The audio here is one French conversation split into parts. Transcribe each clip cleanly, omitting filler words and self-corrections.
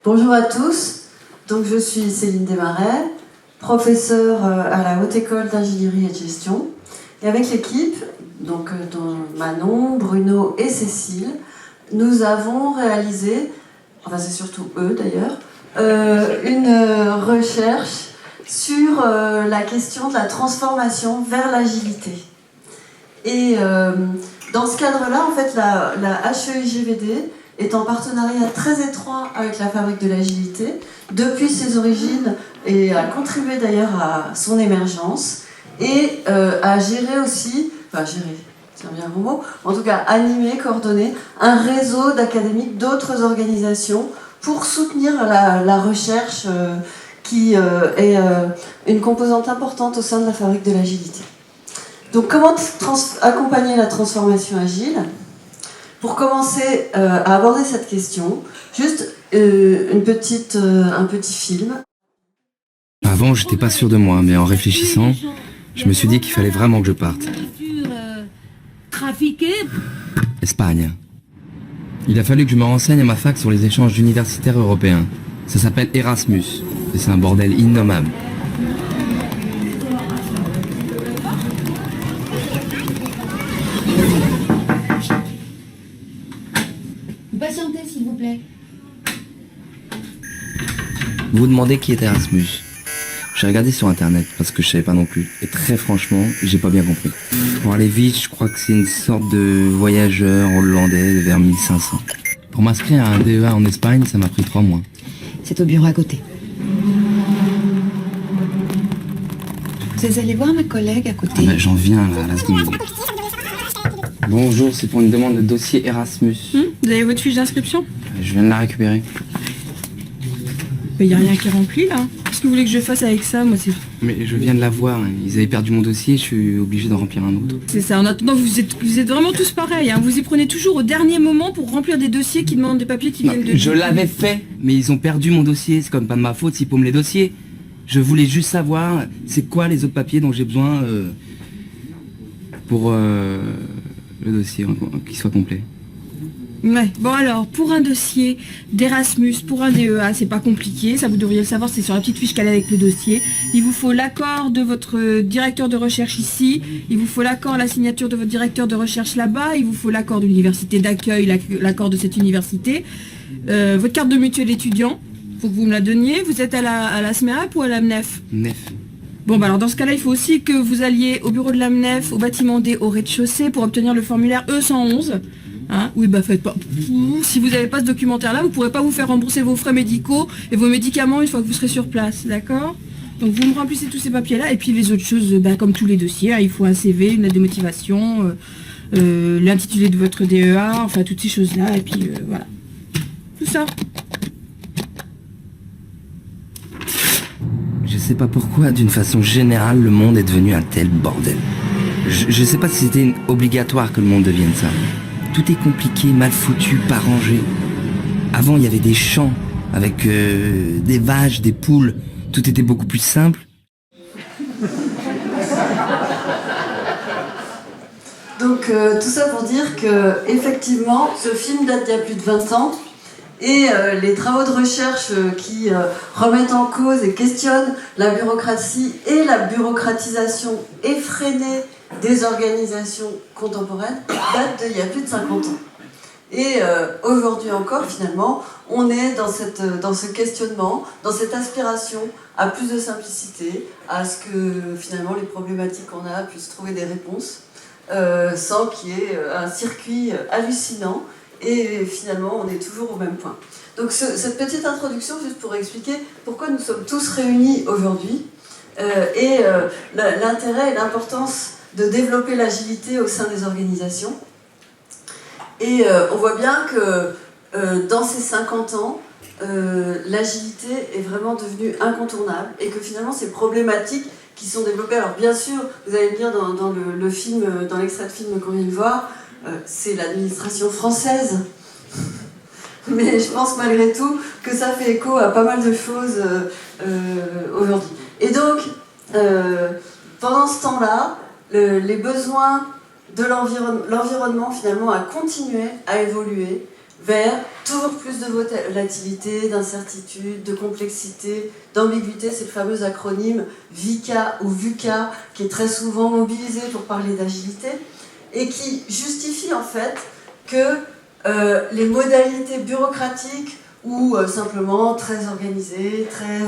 Bonjour à tous, donc je suis Céline Desmarais, professeure à la Haute École d'Ingénierie et de Gestion. Et avec l'équipe, donc dont Manon, Bruno et Cécile, nous avons réalisé, enfin c'est surtout eux d'ailleurs, une recherche sur la question de la transformation vers l'agilité. Et dans ce cadre-là, en fait, la HEIGVD est en partenariat très étroit avec la Fabrique de l'Agilité depuis ses origines et a contribué d'ailleurs à son émergence et à gérer aussi, enfin gérer, c'est un bien gros mot, en tout cas animer, coordonner un réseau d'académiques d'autres organisations pour soutenir la recherche qui est une composante importante au sein de la Fabrique de l'Agilité. Donc comment accompagner la transformation agile ? Pour commencer à aborder cette question, juste un petit film. Avant, j'étais pas sûr de moi, mais en réfléchissant, je me suis dit qu'il fallait vraiment que je parte. Espagne. Il a fallu que je me renseigne à ma fac sur les échanges universitaires européens. Ça s'appelle Erasmus, et c'est un bordel innommable. Patientez, s'il vous plaît. Vous vous demandez qui est Erasmus. J'ai regardé sur internet parce que je savais pas non plus. Et très franchement, j'ai pas bien compris. Pour aller vite, je crois que c'est une sorte de voyageur hollandais vers 1500. Pour m'inscrire à un DEA en Espagne, ça m'a pris 3 mois. C'est au bureau à côté. Vous allez voir ma collègue à côté. Ah ben, j'en viens là, à la seconde. Bonjour, c'est pour une demande de dossier Erasmus. Vous avez votre fiche d'inscription ? Je viens de la récupérer. Il n'y a rien qui est rempli là. Qu'est-ce que vous voulez que je fasse avec ça ? Moi, c'est... Mais je viens de la voir, ils avaient perdu mon dossier, je suis obligé d'en remplir un autre. C'est ça, en attendant, vous êtes vraiment tous pareils. Vous y prenez toujours au dernier moment pour remplir des dossiers qui demandent des papiers qui viennent de... Je l'avais fait, mais ils ont perdu mon dossier, c'est comme pas de ma faute s'ils paument les dossiers. Je voulais juste savoir, c'est quoi les autres papiers dont j'ai besoin pour le dossier, qu'il soit complet. Ouais, bon alors, pour un dossier d'Erasmus, pour un DEA, c'est pas compliqué, ça vous devriez le savoir, c'est sur la petite fiche qu'elle a avec le dossier. Il vous faut l'accord de votre directeur de recherche ici, il vous faut l'accord, la signature de votre directeur de recherche là-bas, il vous faut l'accord de l'université d'accueil, l'accord de cette université, votre carte de mutuelle étudiant, faut que vous me la donniez. Vous êtes à la SMERAP ou à la MNEF ? MNEF. Bon, bah alors dans ce cas-là, il faut aussi que vous alliez au bureau de la MNEF, au bâtiment D, au rez-de-chaussée, pour obtenir le formulaire E111. Oui, bah faites pas. Si vous n'avez pas ce documentaire-là, vous ne pourrez pas vous faire rembourser vos frais médicaux et vos médicaments une fois que vous serez sur place, d'accord ? Donc vous me remplissez tous ces papiers-là, et puis les autres choses, comme tous les dossiers, il faut un CV, une lettre de motivation, l'intitulé de votre DEA, enfin toutes ces choses-là, et puis voilà. Tout ça. Je sais pas pourquoi, d'une façon générale, le monde est devenu un tel bordel. Je sais pas si c'était obligatoire que le monde devienne ça. Tout est compliqué, mal foutu, pas rangé. Avant, il y avait des champs avec des vaches, des poules. Tout était beaucoup plus simple. Donc tout ça pour dire que effectivement, ce film date d'il y a plus de 20 ans. Et les travaux de recherche qui remettent en cause et questionnent la bureaucratie et la bureaucratisation effrénée des organisations contemporaines datent d'il y a plus de 50 ans. Et aujourd'hui encore, finalement, on est dans ce questionnement, dans cette aspiration à plus de simplicité, à ce que finalement les problématiques qu'on a puissent trouver des réponses sans qu'il y ait un circuit hallucinant. Et finalement, on est toujours au même point. Donc cette petite introduction, juste pour expliquer pourquoi nous sommes tous réunis aujourd'hui, et l'intérêt et l'importance de développer l'agilité au sein des organisations. Et on voit bien que dans ces 50 ans, l'agilité est vraiment devenue incontournable, et que finalement, ces problématiques qui sont développées, alors bien sûr, vous allez me dire dans le film, dans l'extrait de film qu'on vient de voir, c'est l'administration française. Mais je pense malgré tout que ça fait écho à pas mal de choses aujourd'hui. Et donc, pendant ce temps-là, les besoins de l'environnement finalement a continué à évoluer. vers toujours plus de volatilité, d'incertitude, de complexité, d'ambiguïté. C'est le fameux acronyme VICA ou VUCA qui est très souvent mobilisé pour parler d'agilité et qui justifie en fait que les modalités bureaucratiques ou simplement très organisées, très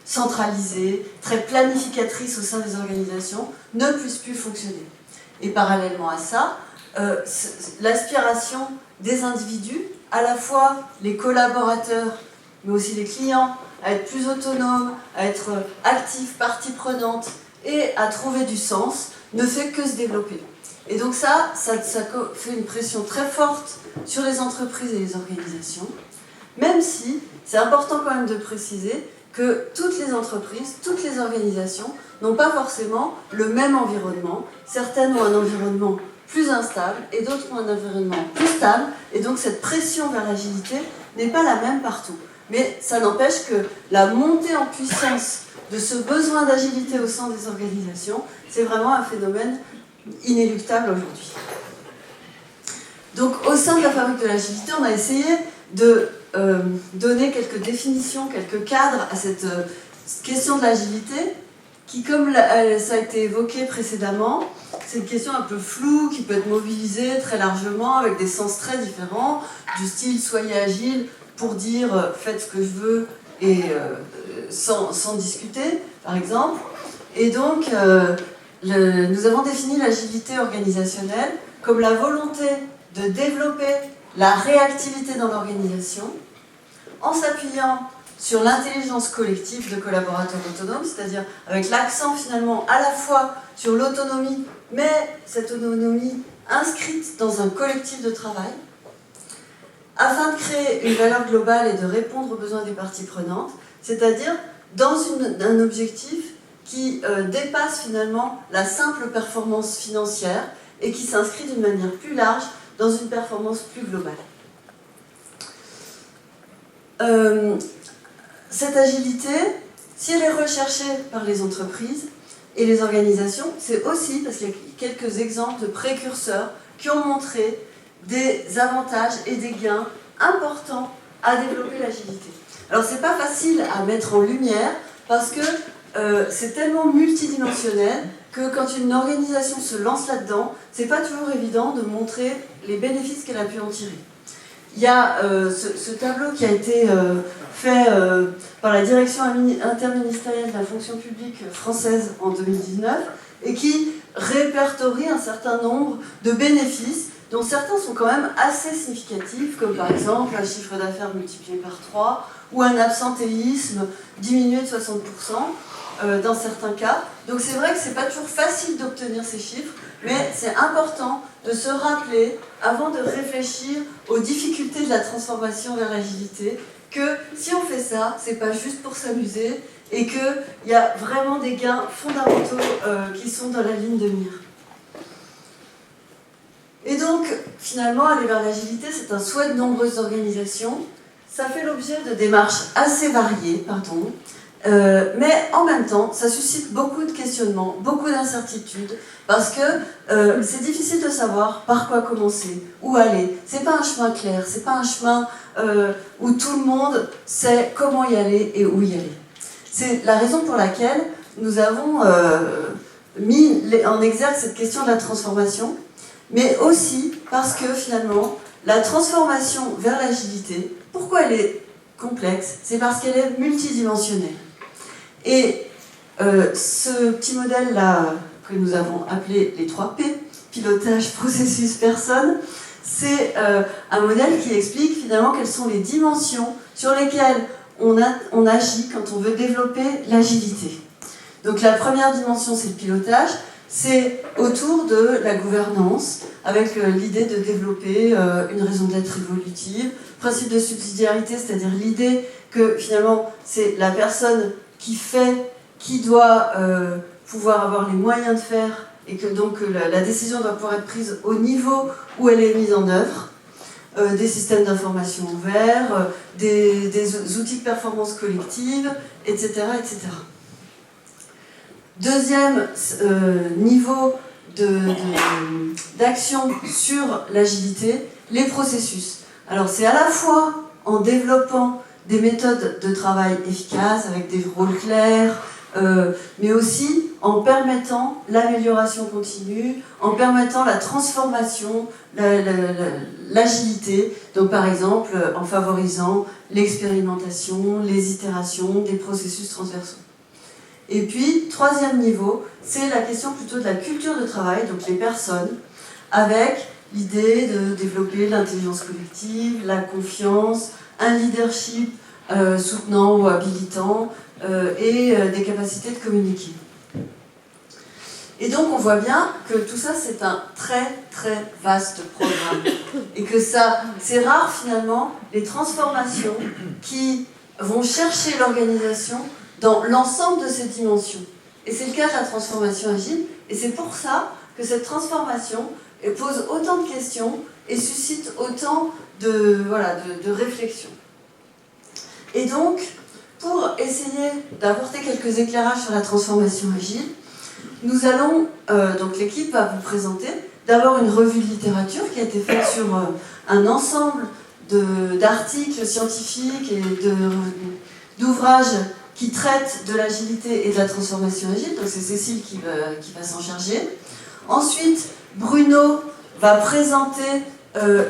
centralisées, très planificatrices au sein des organisations ne puissent plus fonctionner. Et parallèlement à ça, l'aspiration des individus, à la fois les collaborateurs, mais aussi les clients, à être plus autonomes, à être actifs, partie prenante et à trouver du sens, ne fait que se développer. Et donc ça fait une pression très forte sur les entreprises et les organisations, même si c'est important quand même de préciser que toutes les entreprises, toutes les organisations n'ont pas forcément le même environnement. Certaines ont un environnement plus instable et d'autres ont un environnement plus stable. Et donc cette pression vers l'agilité n'est pas la même partout. Mais ça n'empêche que la montée en puissance de ce besoin d'agilité au sein des organisations, c'est vraiment un phénomène inéluctable aujourd'hui. Donc au sein de la fabrique de l'agilité, on a essayé de donner quelques définitions, quelques cadres à cette question de l'agilité qui, comme ça a été évoqué précédemment, c'est une question un peu floue qui peut être mobilisée très largement avec des sens très différents, du style « soyez agile » pour dire « faites ce que je veux » et sans discuter, par exemple. Et donc, nous avons défini l'agilité organisationnelle comme la volonté de développer la réactivité dans l'organisation en s'appuyant sur l'intelligence collective de collaborateurs autonomes, c'est-à-dire avec l'accent finalement à la fois sur l'autonomie, mais cette autonomie inscrite dans un collectif de travail, afin de créer une valeur globale et de répondre aux besoins des parties prenantes, c'est-à-dire dans un objectif qui dépasse finalement la simple performance financière et qui s'inscrit d'une manière plus large dans une performance plus globale. Cette agilité, si elle est recherchée par les entreprises et les organisations, c'est aussi parce qu'il y a quelques exemples de précurseurs qui ont montré des avantages et des gains importants à développer l'agilité. Alors c'est pas facile à mettre en lumière parce que c'est tellement multidimensionnel que quand une organisation se lance là-dedans, c'est pas toujours évident de montrer les bénéfices qu'elle a pu en tirer. Il y a ce tableau qui a été fait par la direction interministérielle de la fonction publique française en 2019 et qui répertorie un certain nombre de bénéfices dont certains sont quand même assez significatifs, comme par exemple un chiffre d'affaires multiplié par 3 ou un absentéisme diminué de 60% dans certains cas. Donc c'est vrai que c'est pas toujours facile d'obtenir ces chiffres, mais c'est important de se rappeler, avant de réfléchir aux difficultés de la transformation vers l'agilité, que si on fait ça, c'est pas juste pour s'amuser et qu'il y a vraiment des gains fondamentaux qui sont dans la ligne de mire. Et donc, finalement, aller vers l'agilité, c'est un souhait de nombreuses organisations. Ça fait l'objet de démarches assez variées, mais en même temps, ça suscite beaucoup de questionnements, beaucoup d'incertitudes, parce que c'est difficile de savoir par quoi commencer, où aller. C'est pas un chemin clair, c'est pas un chemin où tout le monde sait comment y aller et où y aller. C'est la raison pour laquelle nous avons mis en exergue cette question de la transformation, mais aussi parce que finalement, la transformation vers l'agilité, pourquoi elle est complexe? C'est parce qu'elle est multidimensionnelle. Et ce petit modèle-là, que nous avons appelé les 3 P, pilotage, processus, personne, c'est un modèle qui explique finalement quelles sont les dimensions sur lesquelles on agit quand on veut développer l'agilité. Donc la première dimension, c'est le pilotage, c'est autour de la gouvernance, avec l'idée de développer une raison d'être évolutive, principe de subsidiarité, c'est-à-dire l'idée que finalement c'est la personne qui fait, qui doit pouvoir avoir les moyens de faire, et que donc la décision doit pouvoir être prise au niveau où elle est mise en œuvre, des systèmes d'information ouverts, des outils de performance collective, etc. etc. Deuxième niveau d'action sur l'agilité, les processus. Alors c'est à la fois en développant des méthodes de travail efficaces, avec des rôles clairs, mais aussi en permettant l'amélioration continue, en permettant la transformation, l'agilité, donc par exemple en favorisant l'expérimentation, les itérations, des processus transversaux. Et puis, troisième niveau, c'est la question plutôt de la culture de travail, donc les personnes, avec l'idée de développer l'intelligence collective, la confiance, un leadership soutenant ou habilitant, et des capacités de communiquer. Et donc on voit bien que tout ça c'est un très très vaste programme et que ça, c'est rare finalement les transformations qui vont chercher l'organisation dans l'ensemble de ces dimensions. Et c'est le cas de la transformation agile, et c'est pour ça que cette transformation pose autant de questions et suscite autant de réflexions. Et donc, pour essayer d'apporter quelques éclairages sur la transformation agile, nous allons, donc l'équipe va vous présenter d'abord une revue de littérature qui a été faite sur un ensemble d'articles scientifiques et d'ouvrages qui traitent de l'agilité et de la transformation agile. Donc c'est Cécile qui va s'en charger. Ensuite, Bruno va présenter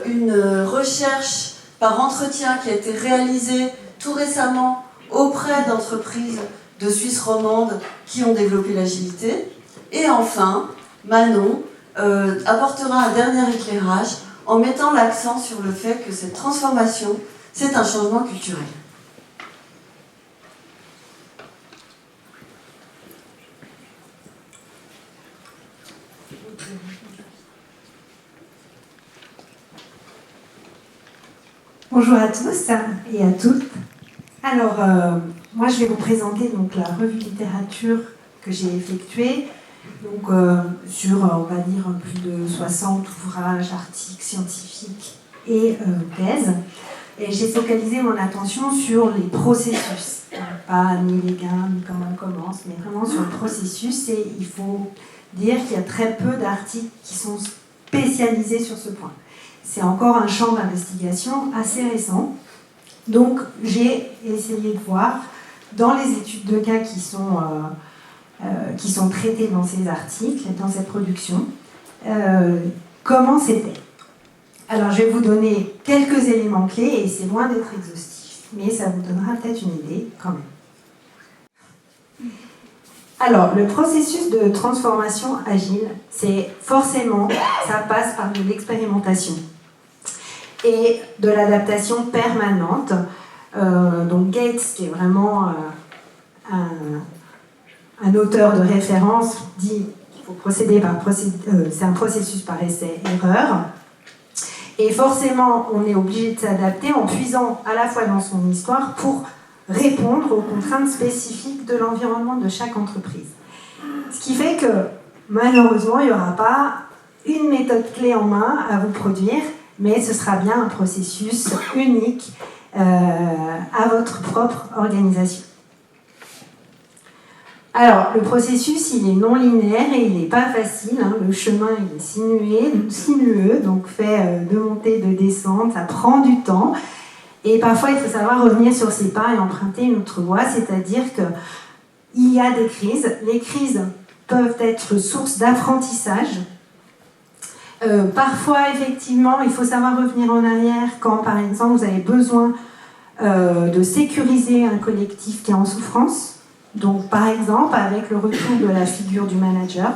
une recherche par entretien qui a été réalisée tout récemment auprès d'entreprises de Suisse romande qui ont développé l'agilité. Et enfin, Manon apportera un dernier éclairage en mettant l'accent sur le fait que cette transformation, c'est un changement culturel. Bonjour à tous et à toutes. Alors, moi je vais vous présenter donc, la revue littérature que j'ai effectuée donc, sur, on va dire, plus de 60 ouvrages, articles scientifiques et thèses. Et j'ai focalisé mon attention sur les processus, pas ni les gains, ni comment on commence, mais vraiment sur le processus. Et il faut dire qu'il y a très peu d'articles qui sont spécialisés sur ce point. C'est encore un champ d'investigation assez récent. Donc, j'ai essayé de voir, dans les études de cas qui sont traitées dans ces articles, dans cette production, comment c'était. Alors, je vais vous donner quelques éléments clés, et c'est loin d'être exhaustif, mais ça vous donnera peut-être une idée quand même. Alors, le processus de transformation agile, c'est forcément, ça passe par de l'expérimentation et de l'adaptation permanente. Donc Gates, qui est vraiment un auteur de référence, dit qu'il faut procéder par c'est un processus par essai-erreur. Et forcément, on est obligé de s'adapter en puisant à la fois dans son histoire pour répondre aux contraintes spécifiques de l'environnement de chaque entreprise. Ce qui fait que, malheureusement, il n'y aura pas une méthode clé en main à vous produire, mais ce sera bien un processus unique à votre propre organisation. Alors, le processus, il est non linéaire et il n'est pas facile. Hein. Le chemin, il est sinueux, donc fait de montée, de descente, ça prend du temps. Et parfois, il faut savoir revenir sur ses pas et emprunter une autre voie, c'est-à-dire qu'il y a des crises. Les crises peuvent être source d'apprentissage. Parfois, effectivement, il faut savoir revenir en arrière quand, par exemple, vous avez besoin de sécuriser un collectif qui est en souffrance. Donc, par exemple, avec le retour de la figure du manager.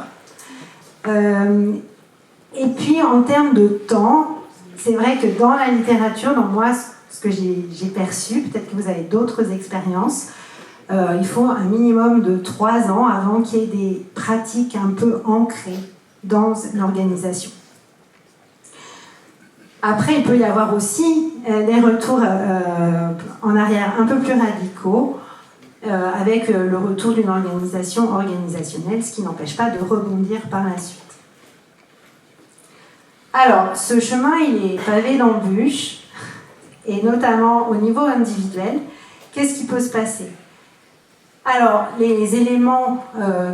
Et puis, en termes de temps, c'est vrai que dans la littérature, dans moi, ce que j'ai perçu, peut-être que vous avez d'autres expériences, il faut un minimum de 3 ans avant qu'il y ait des pratiques un peu ancrées dans l'organisation. Après, il peut y avoir aussi des retours en arrière un peu plus radicaux, avec le retour d'une organisation organisationnelle, ce qui n'empêche pas de rebondir par la suite. Alors, ce chemin, il est pavé d'embûches, et notamment au niveau individuel. Qu'est-ce qui peut se passer ? Alors, les éléments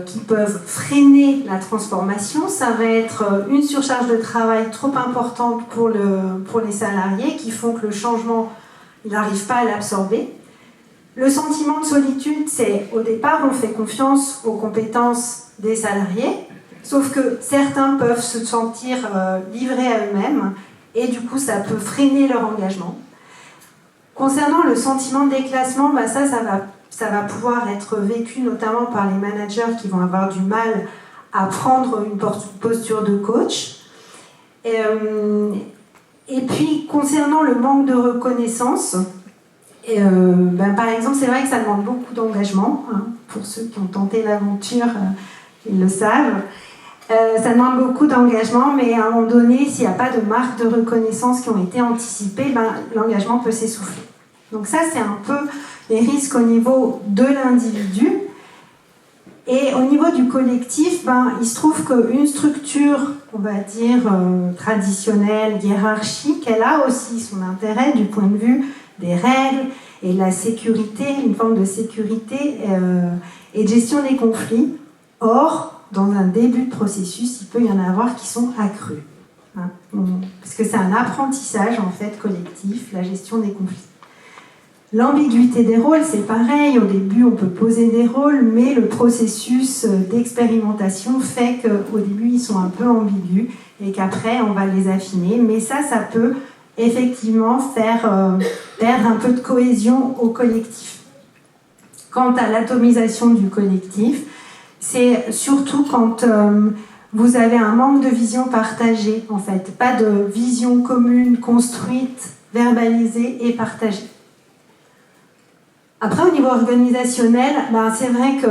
qui peuvent freiner la transformation, ça va être une surcharge de travail trop importante pour les salariés qui font que le changement, ils n'arrivent pas à l'absorber. Le sentiment de solitude, c'est au départ, on fait confiance aux compétences des salariés, sauf que certains peuvent se sentir livrés à eux-mêmes et du coup, ça peut freiner leur engagement. Concernant le sentiment de déclassement, ça va pouvoir être vécu notamment par les managers qui vont avoir du mal à prendre une posture de coach. Et puis, concernant le manque de reconnaissance, par exemple, c'est vrai que ça demande beaucoup d'engagement. Hein, pour ceux qui ont tenté l'aventure, ils le savent. Ça demande beaucoup d'engagement, mais à un moment donné, s'il n'y a pas de marques de reconnaissance qui ont été anticipées, l'engagement peut s'essouffler. Donc ça, c'est un peu les risques au niveau de l'individu. Et au niveau du collectif, il se trouve qu'une structure, on va dire, traditionnelle, hiérarchique, elle a aussi son intérêt du point de vue des règles et de la sécurité, une forme de sécurité et de gestion des conflits. Or, dans un début de processus, il peut y en avoir qui sont accrus. Hein, parce que c'est un apprentissage, en fait, collectif, la gestion des conflits. L'ambiguïté des rôles, c'est pareil. Au début, on peut poser des rôles, mais le processus d'expérimentation fait qu'au début, ils sont un peu ambigus et qu'après, on va les affiner. Mais ça peut effectivement faire perdre un peu de cohésion au collectif. Quant à l'atomisation du collectif, c'est surtout quand vous avez un manque de vision partagée, en fait. Pas de vision commune, construite, verbalisée et partagée. Après, au niveau organisationnel, c'est vrai que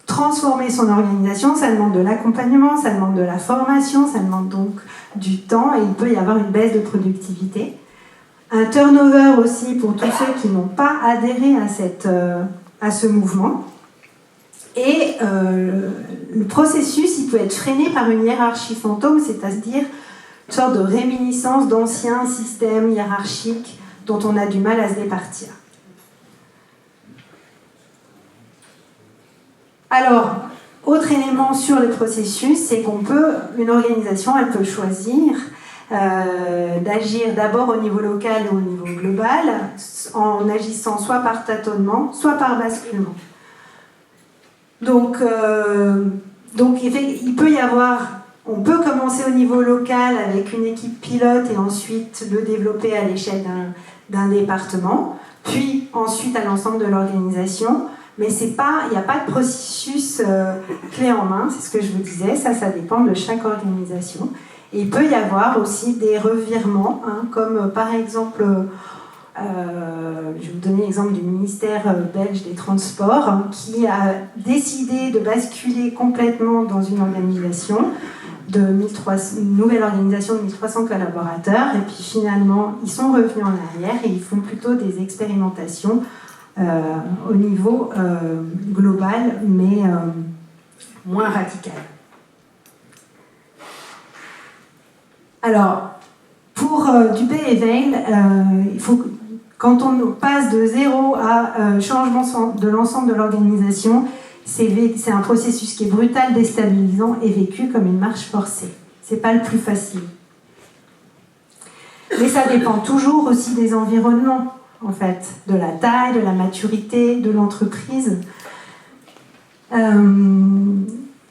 transformer son organisation, ça demande de l'accompagnement, ça demande de la formation, ça demande donc du temps et il peut y avoir une baisse de productivité. Un turnover aussi pour tous ceux qui n'ont pas adhéré à ce mouvement. Et le processus, il peut être freiné par une hiérarchie fantôme, c'est-à-dire une sorte de réminiscence d'anciens systèmes hiérarchiques dont on a du mal à se départir. Alors, autre élément sur le processus, c'est une organisation, elle peut choisir d'agir d'abord au niveau local ou au niveau global, en agissant soit par tâtonnement, soit par basculement. Donc il peut y avoir, on peut commencer au niveau local avec une équipe pilote et ensuite le développer à l'échelle d'un département, puis ensuite à l'ensemble de l'organisation. Mais il n'y a pas de processus clé en main, c'est ce que je vous disais, ça dépend de chaque organisation. Et il peut y avoir aussi des revirements, comme par exemple, je vais vous donner l'exemple du ministère belge des Transports, qui a décidé de basculer complètement dans une organisation, une nouvelle organisation de 1300 collaborateurs, et puis finalement, ils sont revenus en arrière et ils font plutôt des expérimentations au niveau global, mais moins radical. Alors, pour Dubé et Veil, quand on passe de zéro à changement de l'ensemble de l'organisation, c'est un processus qui est brutal, déstabilisant et vécu comme une marche forcée. C'est pas le plus facile. Mais ça dépend toujours aussi des environnements, en fait, de la taille, de la maturité, de l'entreprise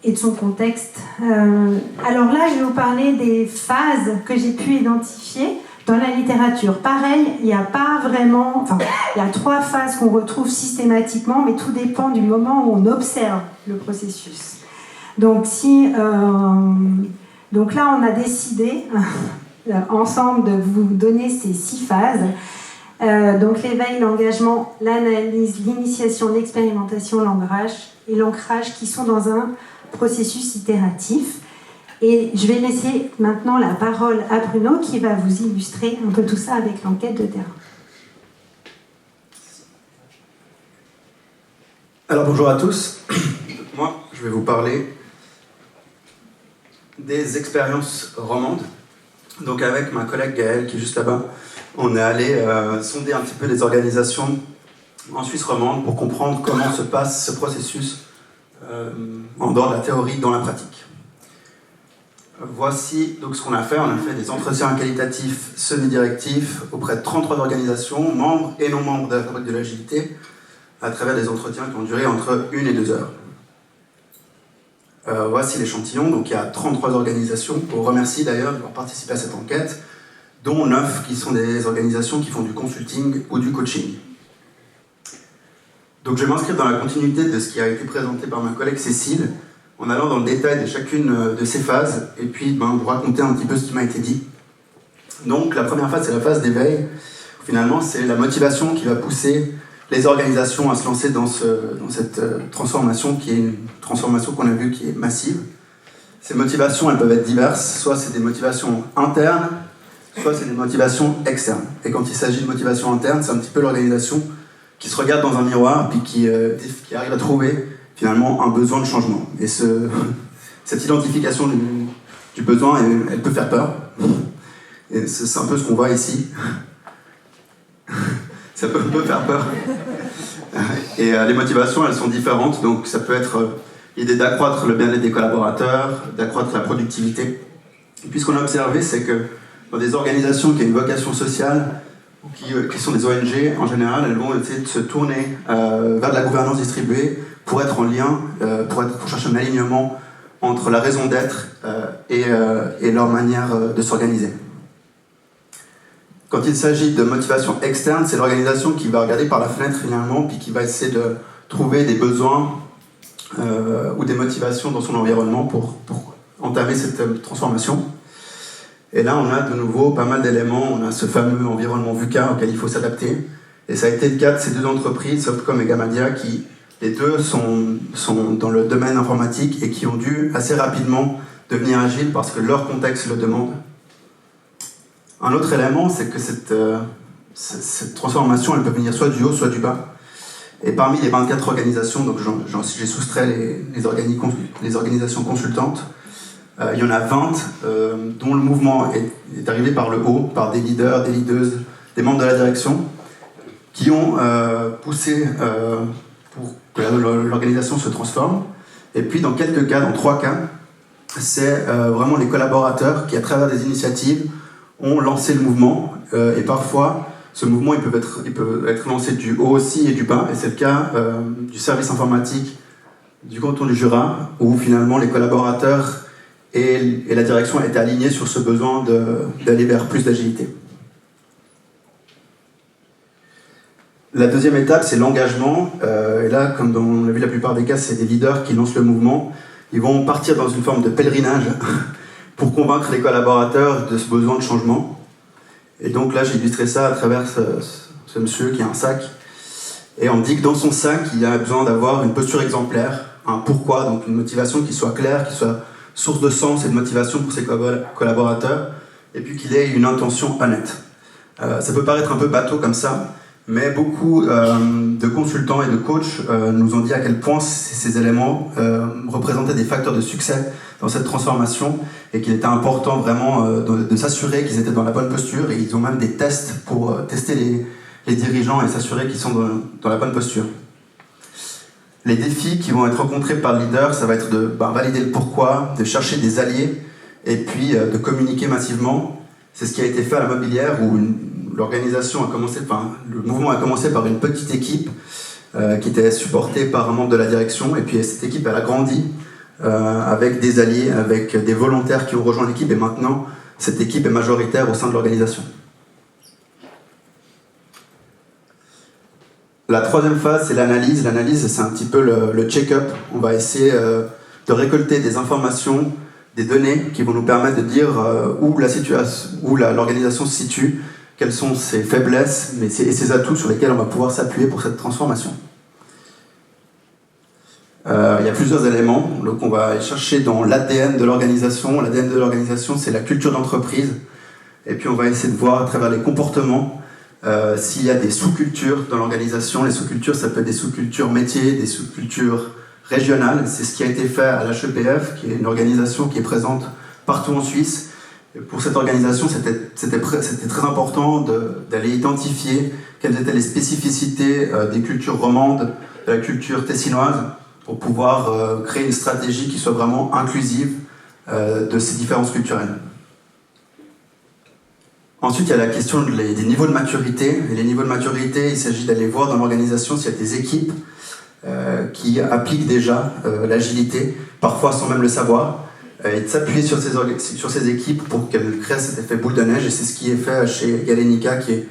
et de son contexte. Alors là, je vais vous parler des phases que j'ai pu identifier dans la littérature. Pareil, il n'y a pas vraiment... il y a 3 phases qu'on retrouve systématiquement, mais tout dépend du moment où on observe le processus. Donc là, on a décidé ensemble de vous donner ces 6 phases. Donc l'éveil, l'engagement, l'analyse, l'initiation, l'expérimentation, l'ancrage qui sont dans un processus itératif. Et je vais laisser maintenant la parole à Bruno qui va vous illustrer un peu tout ça avec l'enquête de terrain. Alors bonjour à tous. Moi, je vais vous parler des expériences romandes. Donc avec ma collègue Gaëlle qui est juste là-bas, on est allé sonder un petit peu les organisations en Suisse romande pour comprendre comment se passe ce processus en dehors de la théorie dans la pratique. Voici donc ce qu'on a fait. On a fait des entretiens qualitatifs semi-directifs auprès de 33 organisations, membres et non membres de la fabrique de l'agilité, à travers des entretiens qui ont duré entre 1 et 2 heures. Voici l'échantillon. Donc il y a 33 organisations. On remercie d'ailleurs d'avoir participé à cette enquête, dont 9 qui sont des organisations qui font du consulting ou du coaching. Donc je vais m'inscrire dans la continuité de ce qui a été présenté par ma collègue Cécile, en allant dans le détail de chacune de ces phases, et puis vous raconter un petit peu ce qui m'a été dit. Donc la première phase, c'est la phase d'éveil. Finalement, c'est la motivation qui va pousser les organisations à se lancer dans cette transformation, qui est une transformation qu'on a vue qui est massive. Ces motivations, elles peuvent être diverses, soit c'est des motivations internes, soit c'est des motivations externes. Et quand il s'agit de motivation interne, c'est un petit peu l'organisation qui se regarde dans un miroir, puis qui arrive à trouver finalement un besoin de changement. Et cette identification du besoin, elle peut faire peur. Et c'est un peu ce qu'on voit ici. Ça peut faire peur. Et les motivations, elles sont différentes. Donc ça peut être l'idée d'accroître le bien-être des collaborateurs, d'accroître la productivité. Et puis ce qu'on a observé, c'est que dans des organisations qui ont une vocation sociale, ou qui sont des ONG, en général, elles vont essayer de se tourner vers de la gouvernance distribuée pour être en lien, pour chercher un alignement entre la raison d'être et leur manière de s'organiser. Quand il s'agit de motivation externe, c'est l'organisation qui va regarder par la fenêtre finalement, puis qui va essayer de trouver des besoins ou des motivations dans son environnement pour entamer cette transformation. Et là, on a de nouveau pas mal d'éléments. On a ce fameux environnement VUCA auquel il faut s'adapter. Et ça a été le cas de ces deux entreprises, Softcom et Gamadia, qui, les deux, sont dans le domaine informatique et qui ont dû assez rapidement devenir agiles parce que leur contexte le demande. Un autre élément, c'est que cette transformation, elle peut venir soit du haut, soit du bas. Et parmi les 24 organisations, donc j'ai soustrait les organisations consultantes, il y en a 20 dont le mouvement est arrivé par le haut, par des leaders, des leaders, des membres de la direction, qui ont poussé pour que l'organisation se transforme. Et puis dans quelques cas, dans 3 cas, c'est vraiment les collaborateurs qui, à travers des initiatives, ont lancé le mouvement. Et parfois, ce mouvement il peut être lancé du haut aussi et du bas. Et c'est le cas du service informatique du canton du Jura, où finalement les collaborateurs et la direction étaient alignés sur ce besoin d'aller vers plus d'agilité. La deuxième étape, c'est l'engagement. Et là, comme on l'a vu la plupart des cas, c'est des leaders qui lancent le mouvement. Ils vont partir dans une forme de pèlerinage pour convaincre les collaborateurs de ce besoin de changement. Et donc là, j'ai illustré ça à travers ce monsieur qui a un sac. Et on dit que dans son sac, il a besoin d'avoir une posture exemplaire, un pourquoi, donc une motivation qui soit claire, qui soit source de sens et de motivation pour ses collaborateurs, et puis qu'il ait une intention honnête. Ça peut paraître un peu bateau comme ça, mais beaucoup de consultants et de coachs nous ont dit à quel point ces éléments représentaient des facteurs de succès dans cette transformation, et qu'il était important vraiment de s'assurer qu'ils étaient dans la bonne posture, et ils ont même des tests pour tester les dirigeants et s'assurer qu'ils sont dans la bonne posture. Les défis qui vont être rencontrés par le leader, ça va être de valider le pourquoi, de chercher des alliés, et puis de communiquer massivement. C'est ce qui a été fait à la Mobilière, où l'organisation a commencé, le mouvement a commencé par une petite équipe qui était supportée par un membre de la direction, et puis cette équipe elle a grandi avec des alliés, avec des volontaires qui ont rejoint l'équipe, et maintenant cette équipe est majoritaire au sein de l'organisation. La troisième phase, c'est l'analyse. L'analyse, c'est un petit peu le check-up. On va essayer de récolter des informations, des données qui vont nous permettre de dire où l'organisation se situe, quelles sont ses faiblesses et ses atouts sur lesquels on va pouvoir s'appuyer pour cette transformation. Il y a plusieurs éléments. Donc on va aller chercher dans l'ADN de l'organisation. L'ADN de l'organisation, c'est la culture d'entreprise. Et puis on va essayer de voir à travers les comportements s'il y a des sous-cultures dans l'organisation. Les sous-cultures, ça peut être des sous-cultures métiers, des sous-cultures régionales. C'est ce qui a été fait à l'HEPF, qui est une organisation qui est présente partout en Suisse. Et pour cette organisation, c'était très important d'aller identifier quelles étaient les spécificités des cultures romandes, de la culture tessinoise, pour pouvoir créer une stratégie qui soit vraiment inclusive de ces différences culturelles. Ensuite, il y a la question des niveaux de maturité. Et les niveaux de maturité, il s'agit d'aller voir dans l'organisation s'il y a des équipes qui appliquent déjà l'agilité, parfois sans même le savoir, et de s'appuyer sur ces équipes pour qu'elles créent cet effet boule de neige. Et c'est ce qui est fait chez Galenica, qui est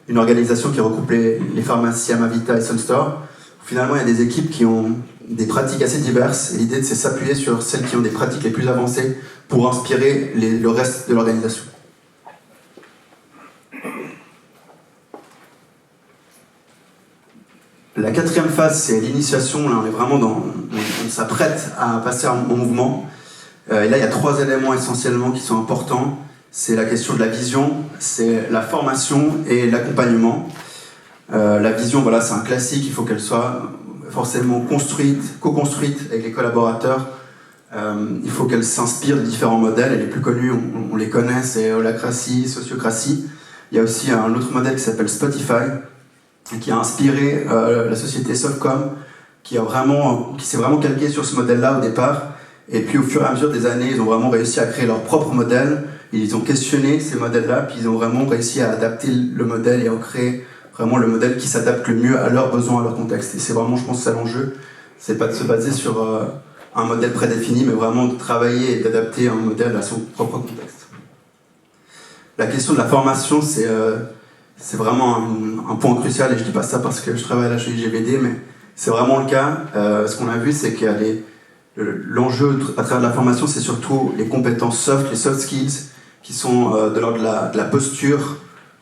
une organisation qui regroupe les pharmacies Amavita et Sunstore. Finalement, il y a des équipes qui ont des pratiques assez diverses, et l'idée, c'est s'appuyer sur celles qui ont des pratiques les plus avancées pour inspirer le reste de l'organisation. La quatrième phase, c'est l'initiation. Là, on est vraiment on s'apprête à passer en mouvement. Et là, il y a 3 éléments essentiellement qui sont importants. C'est la question de la vision, c'est la formation et l'accompagnement. La vision, voilà, c'est un classique. Il faut qu'elle soit forcément construite, co-construite avec les collaborateurs. Il faut qu'elle s'inspire de différents modèles. Et les plus connus, on les connaît, c'est holacratie, sociocratie. Il y a aussi un autre modèle qui s'appelle Spotify, qui a inspiré la société Softcom, qui s'est vraiment calqué sur ce modèle-là au départ. Et puis au fur et à mesure des années, ils ont vraiment réussi à créer leur propre modèle. Ils ont questionné ces modèles-là, puis ils ont vraiment réussi à adapter le modèle et à créer vraiment le modèle qui s'adapte le mieux à leurs besoins, à leur contexte. Et c'est vraiment, je pense, ça l'enjeu. C'est pas de se baser sur un modèle prédéfini, mais vraiment de travailler et d'adapter un modèle à son propre contexte. La question de la formation, c'est vraiment un point crucial, et je dis pas ça parce que je travaille à la GVD, mais c'est vraiment le cas. Ce qu'on a vu, c'est qu'il y a l'enjeu à travers la formation, c'est surtout les compétences soft, les soft skills, qui sont de l'ordre de la posture,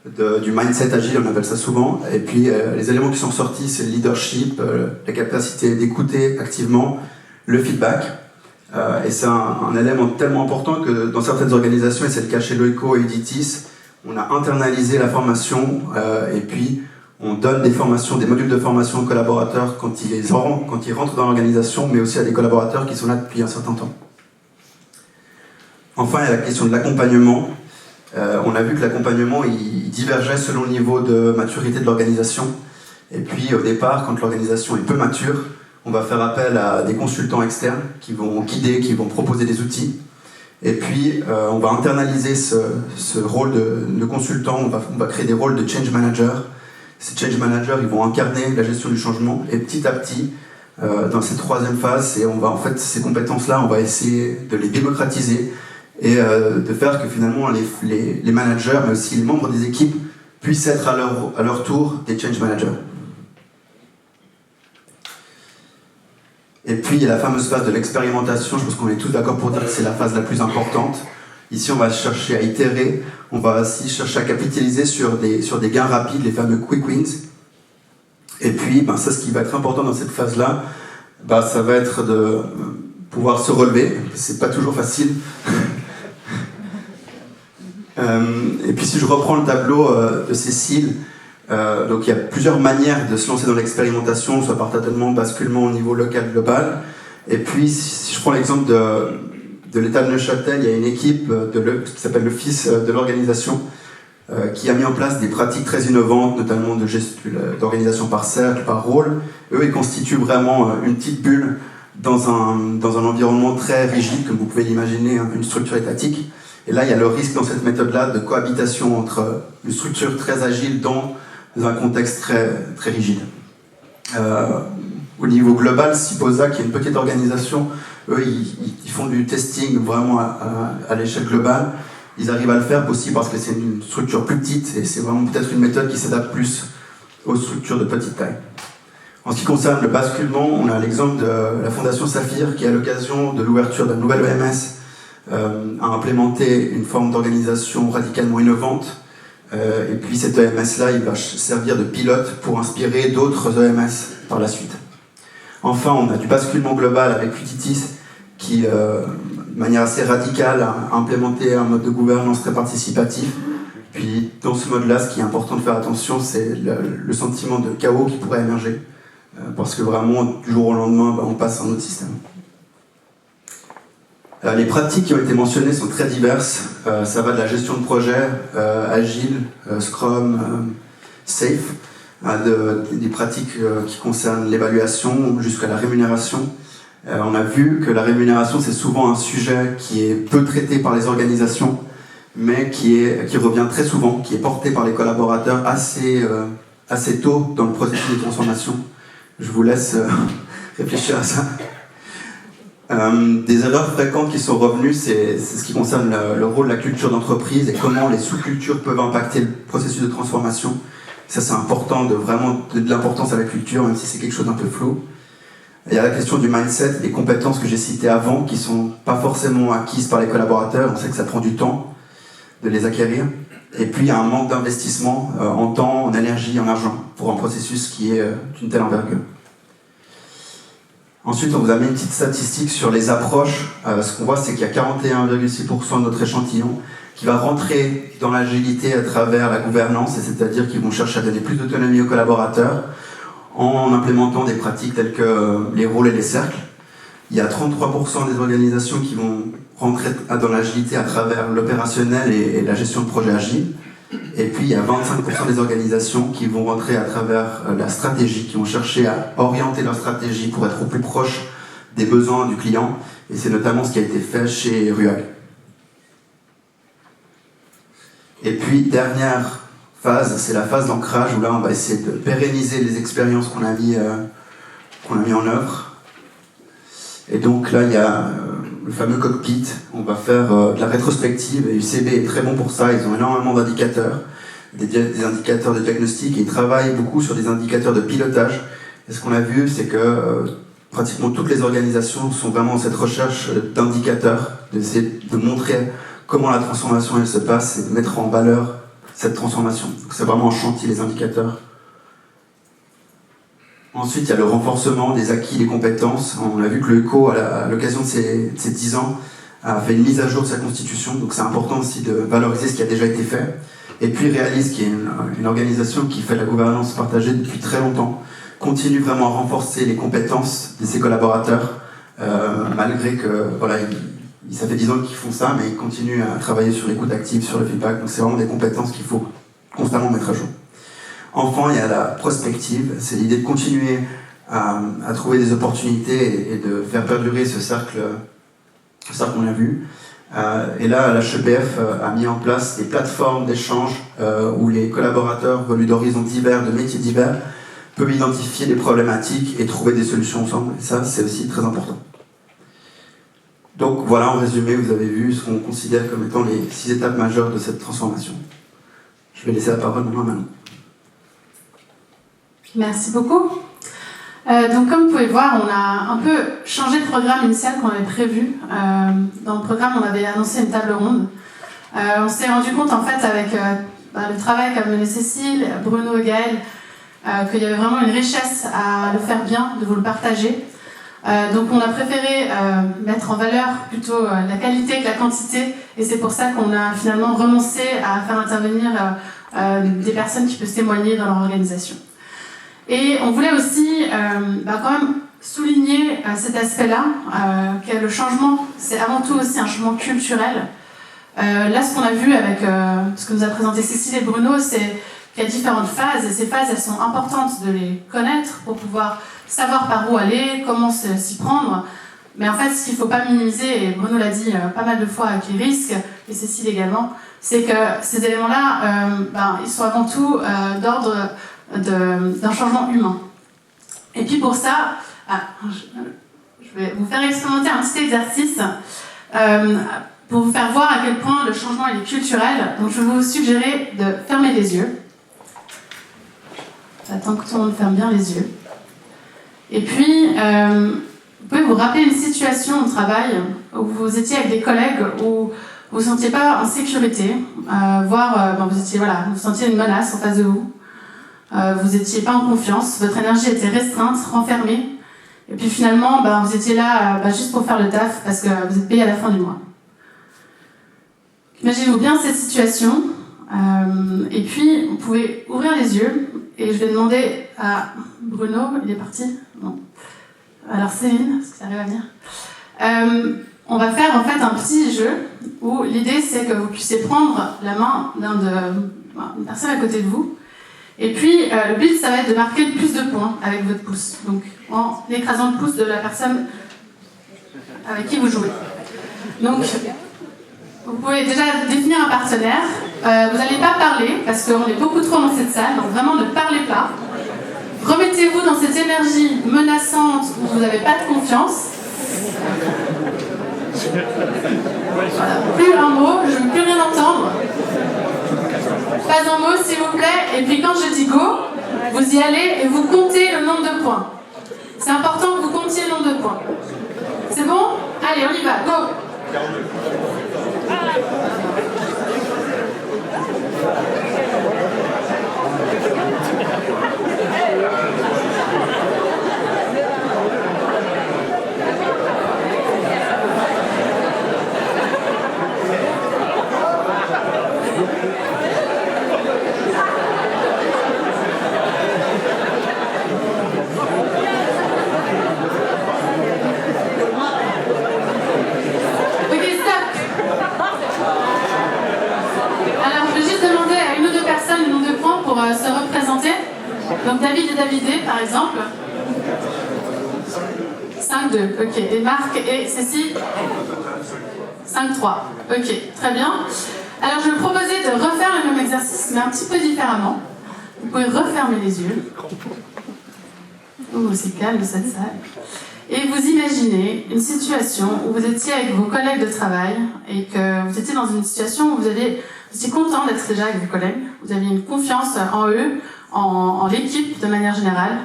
du mindset agile, on appelle ça souvent. Et puis les éléments qui sont sortis, c'est le leadership, la capacité d'écouter activement, le feedback. Et c'est un élément tellement important que dans certaines organisations, et c'est le cas chez Loico et Editis, on a internalisé la formation et puis on donne des formations, des modules de formation aux collaborateurs quand ils rentrent dans l'organisation, mais aussi à des collaborateurs qui sont là depuis un certain temps. Enfin, il y a la question de l'accompagnement. On a vu que l'accompagnement, il divergeait selon le niveau de maturité de l'organisation. Et puis, au départ, quand l'organisation est peu mature, on va faire appel à des consultants externes qui vont guider, qui vont proposer des outils. Et puis, on va internaliser ce rôle de consultant, on va créer des rôles de change manager. Ces change managers, ils vont incarner la gestion du changement, et petit à petit, dans cette 3e phase, ces compétences-là, on va essayer de les démocratiser et de faire que finalement les managers, mais aussi les membres des équipes, puissent être à leur tour des change managers. Et puis il y a la fameuse phase de l'expérimentation. Je pense qu'on est tous d'accord pour dire que c'est la phase la plus importante. Ici, on va chercher à itérer, on va aussi chercher à capitaliser sur des gains rapides, les fameux quick wins. Et puis, ça, ce qui va être important dans cette phase-là, ça va être de pouvoir se relever. C'est pas toujours facile. Et puis, si je reprends le tableau de Cécile, donc il y a plusieurs manières de se lancer dans l'expérimentation, soit par tâtonnement, basculement au niveau local, global. Et puis, si je prends l'exemple de l'État de Neuchâtel, il y a une équipe qui s'appelle l'Office de l'organisation qui a mis en place des pratiques très innovantes, notamment d'organisation par cercle, par rôle. Eux, ils constituent vraiment une petite bulle dans un environnement très rigide, comme vous pouvez l'imaginer, une structure étatique. Et là, il y a le risque dans cette méthode-là de cohabitation entre une structure très agile dans un contexte très, très rigide. Au niveau global, Siposa, qui est une petite organisation, eux, ils font du testing vraiment à l'échelle globale. Ils arrivent à le faire aussi parce que c'est une structure plus petite et c'est vraiment peut-être une méthode qui s'adapte plus aux structures de petite taille. En ce qui concerne le basculement, on a l'exemple de la Fondation Saphir qui, à l'occasion de l'ouverture d'un nouvel EMS, a implémenté une forme d'organisation radicalement innovante. Et puis cet EMS-là, il va servir de pilote pour inspirer d'autres EMS par la suite. Enfin, on a du basculement global avec Utitis qui, de manière assez radicale, a implémenté un mode de gouvernance très participatif. Puis, dans ce mode-là, ce qui est important de faire attention, c'est le sentiment de chaos qui pourrait émerger. Parce que vraiment, du jour au lendemain, on passe à un autre système. Les pratiques qui ont été mentionnées sont très diverses. Ça va de la gestion de projet, agile, Scrum, Safe, des pratiques qui concernent l'évaluation jusqu'à la rémunération. On a vu que la rémunération, c'est souvent un sujet qui est peu traité par les organisations, mais qui revient très souvent, qui est porté par les collaborateurs assez tôt dans le processus de transformation. Je vous laisse réfléchir à ça. Des erreurs fréquentes qui sont revenues, c'est ce qui concerne le rôle de la culture d'entreprise et comment les sous-cultures peuvent impacter le processus de transformation. Ça, c'est important de vraiment de l'importance à la culture, même si c'est quelque chose d'un peu flou. Il y a la question du mindset, des compétences que j'ai citées avant, qui ne sont pas forcément acquises par les collaborateurs. On sait que ça prend du temps de les acquérir. Et puis, il y a un manque d'investissement en temps, en énergie, en argent, pour un processus qui est d'une telle envergure. Ensuite, on vous a mis une petite statistique sur les approches. Ce qu'on voit, c'est qu'il y a 41,6% de notre échantillon qui va rentrer dans l'agilité à travers la gouvernance, c'est-à-dire qu'ils vont chercher à donner plus d'autonomie aux collaborateurs en implémentant des pratiques telles que les rôles et les cercles. Il y a 33% des organisations qui vont rentrer dans l'agilité à travers l'opérationnel et la gestion de projets agiles. Et puis il y a 25% des organisations qui vont rentrer à travers la stratégie, qui vont chercher à orienter leur stratégie pour être au plus proche des besoins du client. Et c'est notamment ce qui a été fait chez Ruag. Et puis dernière phase, c'est la phase d'ancrage où là on va essayer de pérenniser les expériences qu'on a mis en œuvre. Et donc là il y a le fameux cockpit, on va faire de la rétrospective et UCB est très bon pour ça, ils ont énormément d'indicateurs, des indicateurs de diagnostic et ils travaillent beaucoup sur des indicateurs de pilotage. Et ce qu'on a vu, c'est que pratiquement toutes les organisations sont vraiment dans cette recherche d'indicateurs, d'essayer de montrer comment la transformation elle se passe et de mettre en valeur cette transformation. Donc c'est vraiment un chantier, les indicateurs. Ensuite, il y a le renforcement des acquis, des compétences. On a vu que le ECO, à l'occasion de ses 10 ans, a fait une mise à jour de sa constitution. Donc c'est important aussi de valoriser ce qui a déjà été fait. Et puis Réalise, qui est une organisation qui fait de la gouvernance partagée depuis très longtemps, continue vraiment à renforcer les compétences de ses collaborateurs, malgré que voilà, ça fait 10 ans qu'ils font ça, mais ils continuent à travailler sur l'écoute active, sur le feedback. Donc c'est vraiment des compétences qu'il faut constamment mettre à jour. Enfin, il y a la prospective, c'est l'idée de continuer à trouver des opportunités et de faire perdurer ce cercle qu'on a vu. Et là, l'HEPF a mis en place des plateformes d'échange où les collaborateurs venus d'horizons divers, de métiers divers, peuvent identifier des problématiques et trouver des solutions ensemble. Et ça, c'est aussi très important. Donc voilà, en résumé, vous avez vu ce qu'on considère comme étant les 6 étapes majeures de cette transformation. Je vais laisser la parole maintenant à Manon. Merci beaucoup. Donc comme vous pouvez voir, on a un peu changé le programme initial qu'on avait prévu. Dans le programme, on avait annoncé une table ronde. On s'est rendu compte en fait avec le travail qu'a mené Cécile, Bruno et Gaël, qu'il y avait vraiment une richesse à le faire bien, de vous le partager. Donc on a préféré mettre en valeur plutôt la qualité que la quantité, et c'est pour ça qu'on a finalement renoncé à faire intervenir des personnes qui peuvent témoigner dans leur organisation. Et on voulait aussi quand même souligner cet aspect-là, que le changement, c'est avant tout aussi un changement culturel. Là, ce qu'on a vu avec ce que nous a présenté Cécile et Bruno, c'est qu'il y a différentes phases, et ces phases, elles sont importantes de les connaître pour pouvoir savoir par où aller, comment s'y prendre. Mais en fait, ce qu'il ne faut pas minimiser, et Bruno l'a dit pas mal de fois avec les risques, et Cécile également, c'est que ces éléments-là, ils sont avant tout d'ordre d'un changement humain. Et puis pour ça, je vais vous faire expérimenter un petit exercice pour vous faire voir à quel point le changement il est culturel. Donc je vais vous suggérer de fermer les yeux. J'attends que tout le monde ferme bien les yeux. Et puis, vous pouvez vous rappeler une situation au travail où vous étiez avec des collègues où vous ne vous sentiez pas en sécurité, voire vous sentiez une menace en face de vous. Vous n'étiez pas en confiance, votre énergie était restreinte, renfermée, et puis finalement, vous étiez là juste pour faire le taf parce que vous êtes payé à la fin du mois. Imaginez-vous bien cette situation, et puis vous pouvez ouvrir les yeux, et je vais demander à Bruno, il est parti ? Non. Alors Céline, est-ce que ça arrive à venir ? on va faire en fait un petit jeu où l'idée c'est que vous puissiez prendre la main d'une personne à côté de vous. Et puis le but ça va être de marquer le plus de points avec votre pouce. Donc en écrasant le pouce de la personne avec qui vous jouez. Donc vous pouvez déjà définir un partenaire. Vous n'allez pas parler parce qu'on est beaucoup trop dans cette salle, donc vraiment ne parlez pas. Remettez-vous dans cette énergie menaçante où vous n'avez pas de confiance. Voilà. Plus un mot, je ne veux plus rien entendre. Pas un mot s'il vous plaît. Et puis quand je dis go, vous y allez et vous comptez le nombre de points. C'est important que vous comptiez le nombre de points. C'est bon? Allez, on y va, go! Se représenter. Donc David et Davidé, par exemple. 5-2, ok. Et Marc et Cécile 5-3, ok. Très bien. Alors je vais vous proposer de refaire le même exercice, mais un petit peu différemment. Vous pouvez refermer les yeux. Oh, c'est calme cette salle. Et vous imaginez une situation où vous étiez avec vos collègues de travail et que vous étiez dans une situation où vous étiez content d'être déjà avec vos collègues, vous aviez une confiance en eux, en l'équipe de manière générale,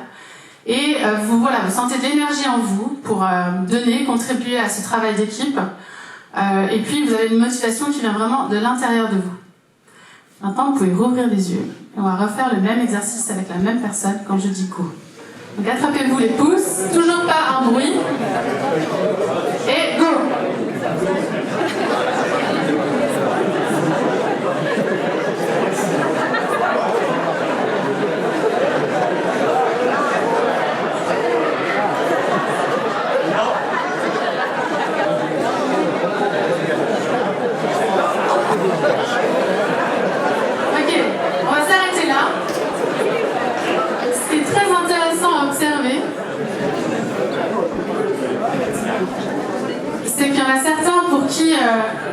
et vous sentez de l'énergie en vous pour donner, contribuer à ce travail d'équipe, et puis vous avez une motivation qui vient vraiment de l'intérieur de vous. Maintenant, vous pouvez rouvrir les yeux, et on va refaire le même exercice avec la même personne quand je dis go. Donc attrapez-vous les pouces, toujours pas un bruit, et go!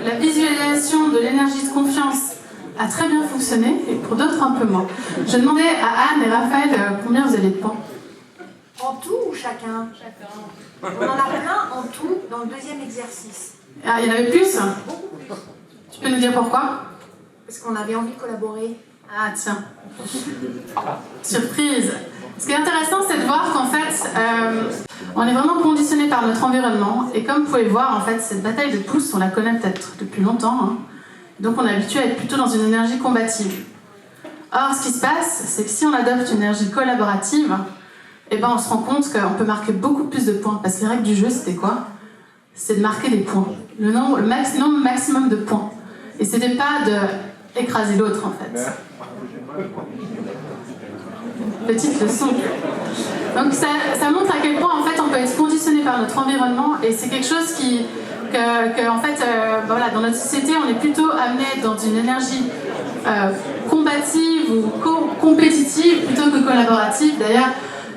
La visualisation de l'énergie de confiance a très bien fonctionné et pour d'autres un peu moins. Je demandais à Anne et Raphaël combien vous avez de points. En tout ou chacun? Chacun. On en a plein en tout dans le deuxième exercice. Ah, il y en avait plus? Beaucoup plus. Tu peux nous dire pourquoi? Parce qu'on avait envie de collaborer. Ah tiens. Surprise. Ce qui est intéressant, c'est de voir qu'en fait, on est vraiment conditionné par notre environnement. Et comme vous pouvez voir, en fait, cette bataille de pouces, on la connaît peut-être depuis longtemps. Hein. Donc on est habitué à être plutôt dans une énergie combative. Or, ce qui se passe, c'est que si on adopte une énergie collaborative, eh ben, on se rend compte qu'on peut marquer beaucoup plus de points. Parce que les règles du jeu, c'était quoi? C'est de marquer des points. Le maximum de points. Et c'était pas d'écraser l'autre, en fait. Petite leçon. Donc ça montre à quel point en fait on peut être conditionné par notre environnement et c'est quelque chose que en fait dans notre société on est plutôt amené dans une énergie combative ou compétitive plutôt que collaborative. D'ailleurs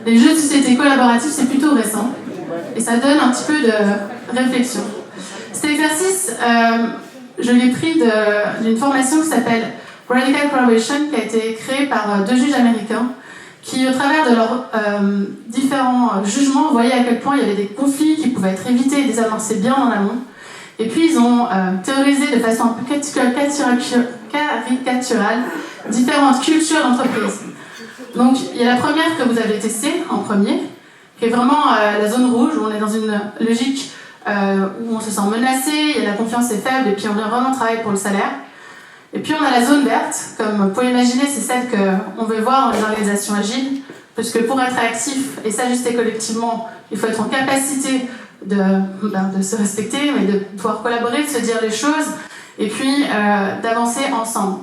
les jeux de société collaboratifs c'est plutôt récent et ça donne un petit peu de réflexion. Cet exercice je l'ai pris d'une formation qui s'appelle Radical Collaboration qui a été créée par 2 juges américains qui, au travers de leurs différents jugements, voyaient à quel point il y avait des conflits qui pouvaient être évités et désamorcés bien en amont. Et puis, ils ont théorisé de façon un peu caricaturale différentes cultures d'entreprise. Donc, il y a la première que vous avez testée en premier, qui est vraiment la zone rouge, où on est dans une logique où on se sent menacé, la confiance est faible, et puis on doit vraiment travailler pour le salaire. Et puis on a la zone verte, comme vous pouvez imaginer, c'est celle qu'on veut voir dans les organisations agiles, parce que pour être actif et s'ajuster collectivement, il faut être en capacité de se respecter, mais de pouvoir collaborer, de se dire les choses, et puis d'avancer ensemble.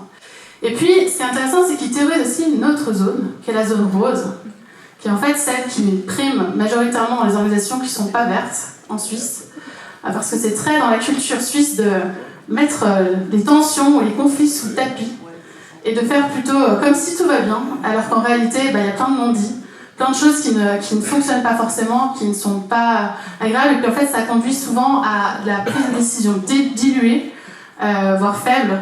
Et puis, ce qui est intéressant, c'est qu'il théorise aussi une autre zone, qui est la zone rose, qui est en fait celle qui prime majoritairement dans les organisations qui ne sont pas vertes, en Suisse. parce que c'est très dans la culture suisse de mettre les tensions ou les conflits sous le tapis et de faire plutôt comme si tout va bien, alors qu'en réalité, il y a plein de non-dits, plein de choses qui ne fonctionnent pas forcément, qui ne sont pas agréables, et puis en fait, ça conduit souvent à de la prise de décision diluée, voire faible,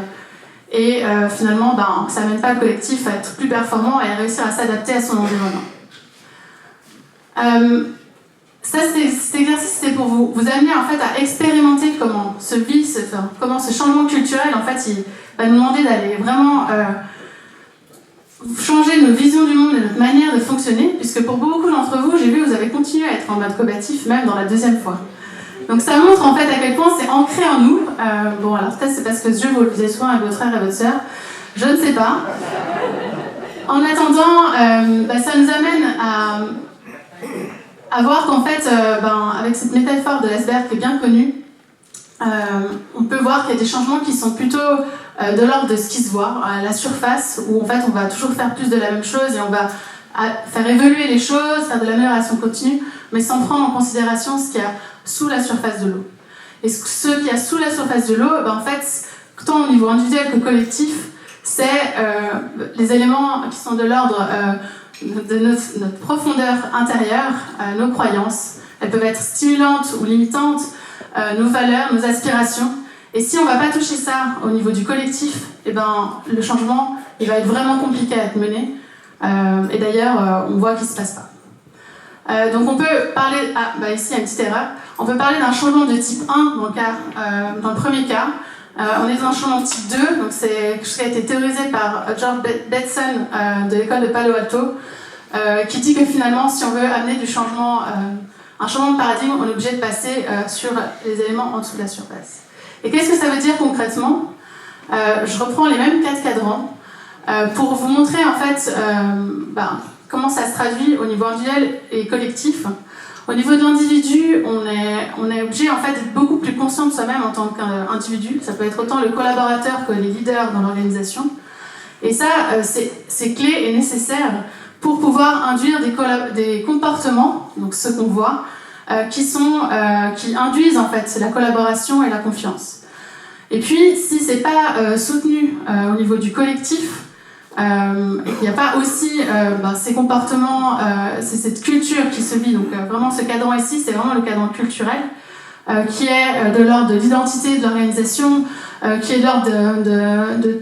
et finalement, ça n'amène pas le collectif à être plus performant et à réussir à s'adapter à son environnement. Cet exercice, c'était pour vous amener en fait à expérimenter comment comment ce changement culturel, en fait, il va nous demander d'aller vraiment changer nos visions du monde et notre manière de fonctionner, puisque pour beaucoup d'entre vous, j'ai vu que vous avez continué à être en mode combatif, même dans la deuxième fois. Donc ça montre en fait à quel point c'est ancré en nous. Bon, alors peut-être c'est parce que Dieu vous le disait souvent avec votre frère et votre sœur, je ne sais pas. En attendant, ça nous amène à voir qu'en fait, avec cette métaphore de l'iceberg qui est bien connue, on peut voir qu'il y a des changements qui sont plutôt de l'ordre de ce qui se voit, à la surface, où en fait on va toujours faire plus de la même chose et on va faire évoluer les choses, faire de l'amélioration continue, mais sans prendre en considération ce qu'il y a sous la surface de l'eau. Et ce qu'il y a sous la surface de l'eau, en fait, tant au niveau individuel que collectif, c'est les éléments qui sont de l'ordre de notre profondeur intérieure, nos croyances. Elles peuvent être stimulantes ou limitantes, nos valeurs, nos aspirations. Et si on ne va pas toucher ça au niveau du collectif, le changement il va être vraiment compliqué à être mené. Et d'ailleurs, on voit qu'il ne se passe pas. Donc on peut parler... ici, il y a une petite erreur. On peut parler d'un changement de type 1 dans le premier cas. On est dans un changement de type 2, donc c'est ce qui a été théorisé par George Betson de l'école de Palo Alto, qui dit que finalement, si on veut amener un changement de paradigme, on est obligé de passer sur les éléments en dessous de la surface. Et qu'est-ce que ça veut dire concrètement ? Je reprends les mêmes 4 cadrans pour vous montrer en fait comment ça se traduit au niveau individuel et collectif. Au niveau de l'individu, on est obligé en fait d'être beaucoup plus conscient de soi-même en tant qu'individu. Ça peut être autant le collaborateur que les leaders dans l'organisation. Et ça, c'est clé et nécessaire pour pouvoir induire des comportements, donc ce qu'on voit, qui induisent en fait la collaboration et la confiance. Et puis, si c'est pas soutenu au niveau du collectif, et qu'il n'y a pas aussi ces comportements, c'est cette culture qui se vit. Donc vraiment ce cadran ici, c'est vraiment le cadran culturel qui est de l'ordre de l'identité de l'organisation, qui est de l'ordre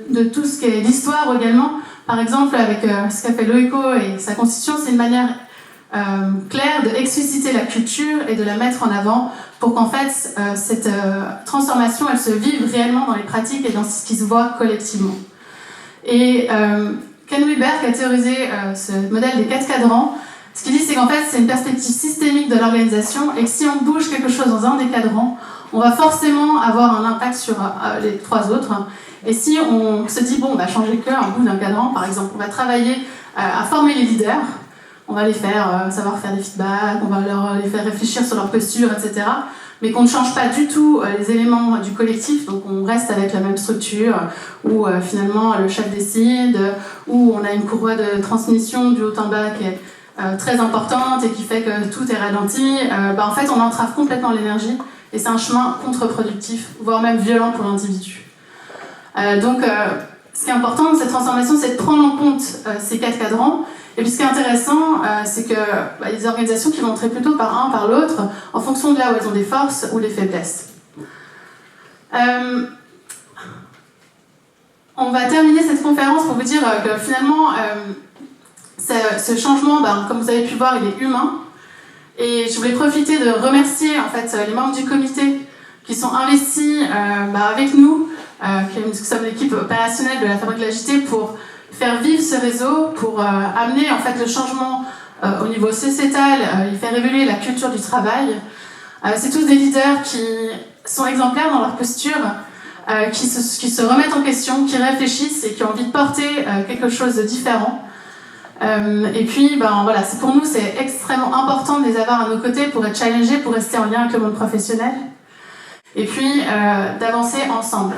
de tout ce qui est l'histoire également. Par exemple, avec ce qu'a fait l'OECO et sa constitution, c'est une manière claire d'expliciter la culture et de la mettre en avant pour qu'en fait cette transformation, elle se vive réellement dans les pratiques et dans ce qui se voit collectivement. Et Ken Wilber, qui a théorisé ce modèle des 4 cadrans, ce qu'il dit, c'est qu'en fait, c'est une perspective systémique de l'organisation et que si on bouge quelque chose dans un des cadrans, on va forcément avoir un impact sur les 3 autres. Et si on se dit, on va changer qu'un bout d'un cadran, par exemple, on va travailler à former les leaders, on va les faire savoir faire des feedbacks, on va les faire réfléchir sur leur posture, etc., mais qu'on ne change pas du tout les éléments du collectif, donc on reste avec la même structure, où finalement le chef décide, où on a une courroie de transmission du haut en bas qui est très importante et qui fait que tout est ralenti, en fait on entrave complètement l'énergie, et c'est un chemin contre-productif, voire même violent pour l'individu. Donc ce qui est important dans cette transformation, c'est de prendre en compte ces 4 cadrans. Et puis ce qui est intéressant, c'est que y a des organisations qui vont entrer plutôt par un, par l'autre, en fonction de là où elles ont des forces ou des faiblesses. On va terminer cette conférence pour vous dire que finalement, ce changement, comme vous avez pu voir, il est humain. Et je voulais profiter de remercier en fait, les membres du comité qui sont investis avec nous, qui sommes l'équipe opérationnelle de la Fabrique de la JT, pour faire vivre ce réseau, pour amener en fait le changement au niveau sociétal, et faire évoluer la culture du travail. C'est tous des leaders qui sont exemplaires dans leur posture, qui se remettent en question, qui réfléchissent et qui ont envie de porter quelque chose de différent. Et puis, voilà, pour nous, c'est extrêmement important de les avoir à nos côtés pour être challengés, pour rester en lien avec le monde professionnel. Et puis, d'avancer ensemble.